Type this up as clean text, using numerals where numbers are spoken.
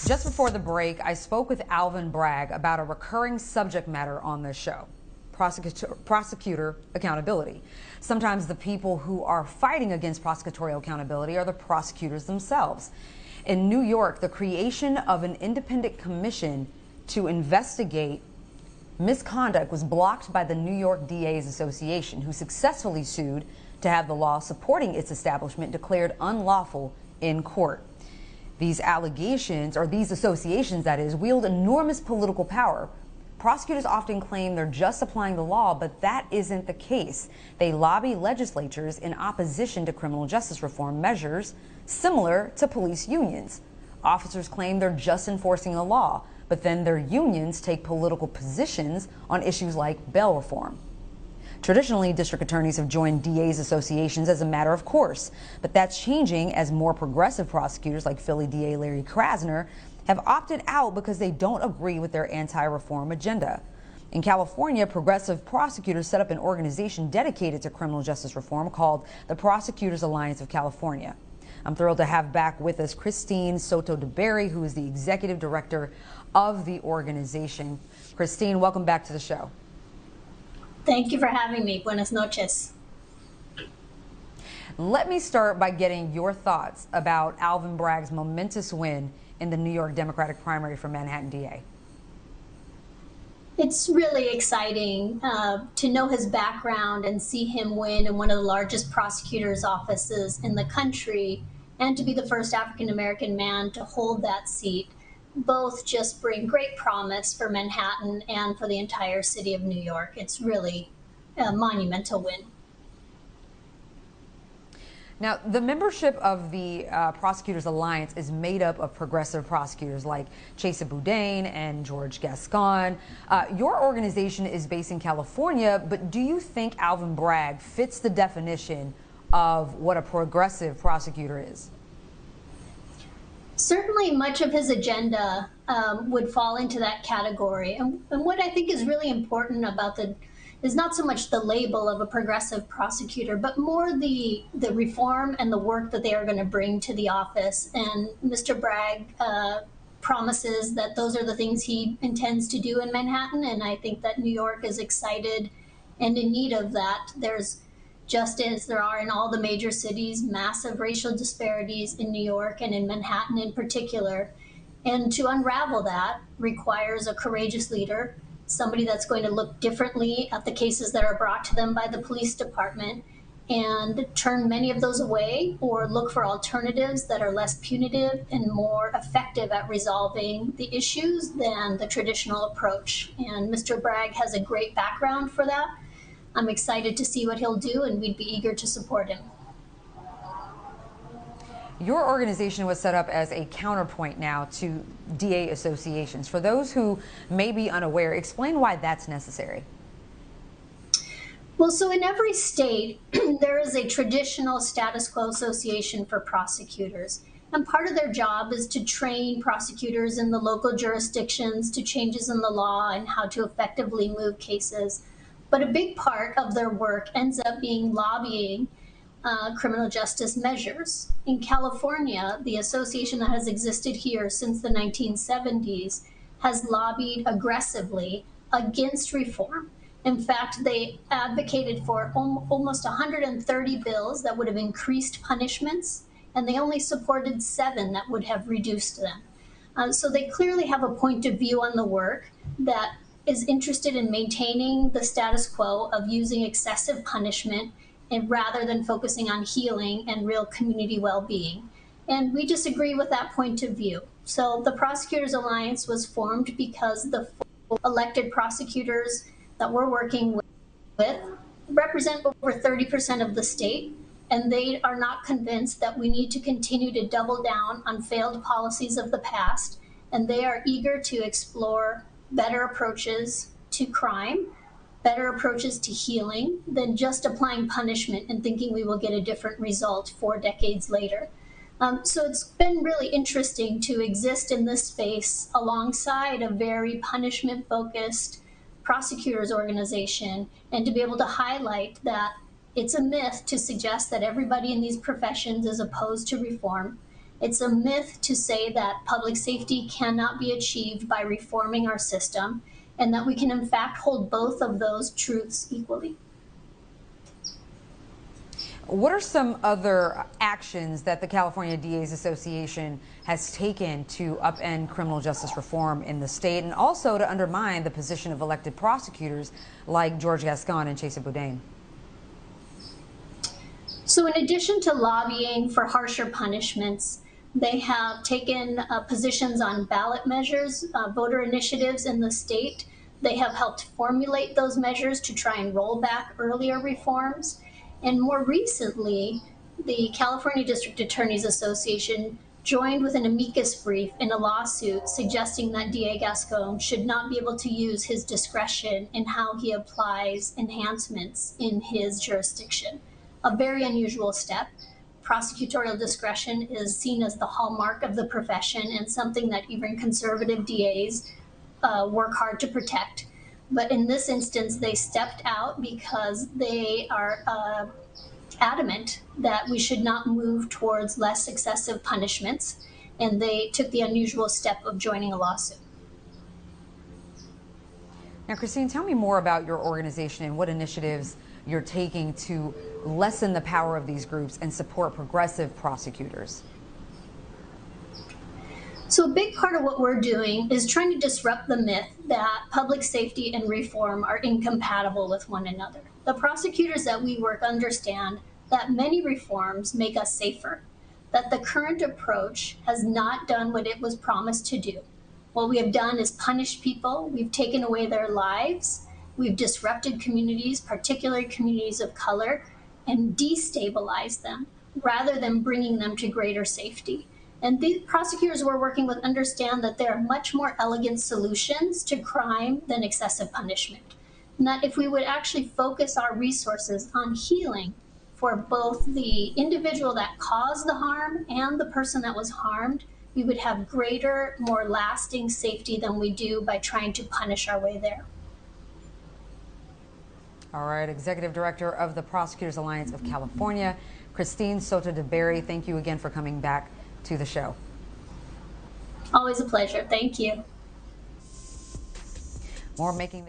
Just before the break, I spoke with Alvin Bragg about a recurring subject matter on this show: prosecutor accountability. Sometimes the people who are fighting against prosecutorial accountability are the prosecutors themselves. In New York, the creation of an independent commission to investigate misconduct was blocked by the New York DA's Association, who successfully sued to have the law supporting its establishment declared unlawful in court. These allegations, or these associations that is, wield enormous political power. Prosecutors often claim they're just applying the law, but that isn't the case. They lobby legislatures in opposition to criminal justice reform measures similar to police unions. Officers claim they're just enforcing the law, but then their unions take political positions on issues like bail reform. Traditionally, district attorneys have joined DA's associations as a matter of course, but that's changing as more progressive prosecutors like Philly DA Larry Krasner have opted out because they don't agree with their anti-reform agenda. In California, progressive prosecutors set up an organization dedicated to criminal justice reform called the Prosecutors Alliance of California. I'm thrilled to have back with us Cristine Soto DeBerry, who is the executive director of the organization. Cristine, welcome back to the show. Thank you for having me. Buenas noches. Let me start by getting your thoughts about Alvin Bragg's momentous win in the New York Democratic primary for Manhattan DA. It's really exciting to know his background and see him win in one of the largest prosecutors' offices in the country, and to be the first African-American man to hold that seat. Both just bring great promise for Manhattan and for the entire city of New York. It's really a monumental win. Now, the membership of the Prosecutors Alliance is made up of progressive prosecutors like Chesa Boudin and George Gascon. Your organization is based in California, but do you think Alvin Bragg fits the definition of what a progressive prosecutor is? Certainly much of his agenda would fall into that category. And what I think is really important about is not so much the label of a progressive prosecutor, but more the reform and the work that they are going to bring to the office. And Mr. Bragg promises that those are the things he intends to do in Manhattan. And I think that New York is excited and in need of that. There's, just as there are in all the major cities, massive racial disparities in New York and in Manhattan in particular. And to unravel that requires a courageous leader, somebody that's going to look differently at the cases that are brought to them by the police department and turn many of those away, or look for alternatives that are less punitive and more effective at resolving the issues than the traditional approach. And Mr. Bragg has a great background for that. I'm excited to see what he'll do, and we'd be eager to support him. Your organization was set up as a counterpoint now to DA associations. For those who may be unaware, explain why that's necessary. Well, so in every state, there is a traditional status quo association for prosecutors. And part of their job is to train prosecutors in the local jurisdictions to changes in the law and how to effectively move cases. But a big part of their work ends up being lobbying criminal justice measures. In California, the association that has existed here since the 1970s has lobbied aggressively against reform. In fact, they advocated for almost 130 bills that would have increased punishments, and they only supported 7 that would have reduced them. So they clearly have a point of view on the work that is interested in maintaining the status quo of using excessive punishment, and rather than focusing on healing and real community well-being. And we disagree with that point of view. So the Prosecutors Alliance was formed because the elected prosecutors that we're working with represent over 30% of the state, and they are not convinced that we need to continue to double down on failed policies of the past, and they are eager to explore better approaches to crime, better approaches to healing than just applying punishment and thinking we will get a different result 4 decades later. So it's been really interesting to exist in this space alongside a very punishment-focused prosecutors organization, and to be able to highlight that it's a myth to suggest that everybody in these professions is opposed to reform, It's a myth to say that public safety cannot be achieved by reforming our system, and that we can in fact hold both of those truths equally. What are some other actions that the California DA's Association has taken to upend criminal justice reform in the state, and also to undermine the position of elected prosecutors like George Gascon and Chesa Boudin? So in addition to lobbying for harsher punishments, they have taken positions on ballot measures, voter initiatives in the state. They have helped formulate those measures to try and roll back earlier reforms. And more recently, the California District Attorneys Association joined with an amicus brief in a lawsuit suggesting that DA Gascon should not be able to use his discretion in how he applies enhancements in his jurisdiction. A very unusual step. Prosecutorial discretion is seen as the hallmark of the profession and something that even conservative DAs work hard to protect. But in this instance, they stepped out because they are adamant that we should not move towards less excessive punishments, and they took the unusual step of joining a lawsuit. Now, Cristine, tell me more about your organization and what initiatives you're taking to lessen the power of these groups and support progressive prosecutors. So a big part of what we're doing is trying to disrupt the myth that public safety and reform are incompatible with one another. The prosecutors that we work understand that many reforms make us safer, that the current approach has not done what it was promised to do. What we have done is punish people, we've taken away their lives, we've disrupted communities, particularly communities of color, and destabilized them rather than bringing them to greater safety. And the prosecutors we're working with understand that there are much more elegant solutions to crime than excessive punishment. And that if we would actually focus our resources on healing for both the individual that caused the harm and the person that was harmed, we would have greater, more lasting safety than we do by trying to punish our way there. All right, Executive Director of the Prosecutors Alliance of California, Cristine Soto DeBerry, thank you again for coming back to the show. Always a pleasure. Thank you. More making the